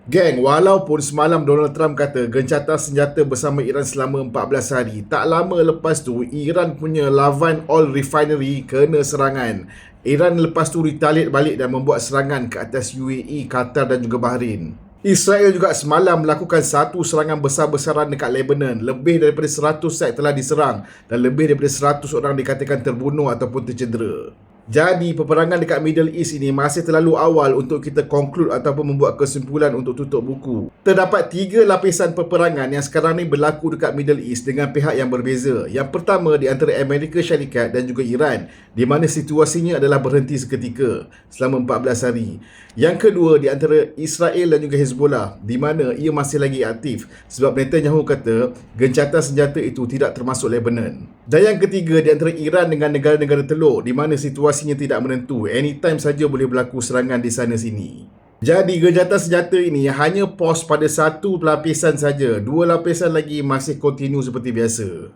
Geng, walaupun semalam Donald Trump kata gencatan senjata bersama Iran selama 14 hari, tak lama lepas tu Iran punya Lavane Oil Refinery kena serangan. Iran lepas tu retaliate balik dan membuat serangan ke atas UAE, Qatar dan juga Bahrain. Israel juga semalam melakukan satu serangan besar-besaran dekat Lebanon. Lebih daripada 100 site telah diserang dan lebih daripada 100 orang dikatakan terbunuh ataupun tercedera. Jadi, peperangan dekat Middle East ini masih terlalu awal untuk kita conclude ataupun membuat kesimpulan untuk tutup buku. Terdapat 3 lapisan peperangan yang sekarang ni berlaku dekat Middle East dengan pihak yang berbeza. Yang pertama di antara Amerika Syarikat dan juga Iran, di mana situasinya adalah berhenti seketika selama 14 hari. Yang kedua di antara Israel dan juga Hezbollah, di mana ia masih lagi aktif sebab Netanyahu kata gencatan senjata itu tidak termasuk Lebanon. Dan yang ketiga di antara Iran dengan negara-negara Teluk, di mana situasinya tidak menentu, anytime saja boleh berlaku serangan di sana sini. Jadi gencatan senjata ini hanya pause pada satu lapisan saja, 2 lapisan lagi masih continue seperti biasa.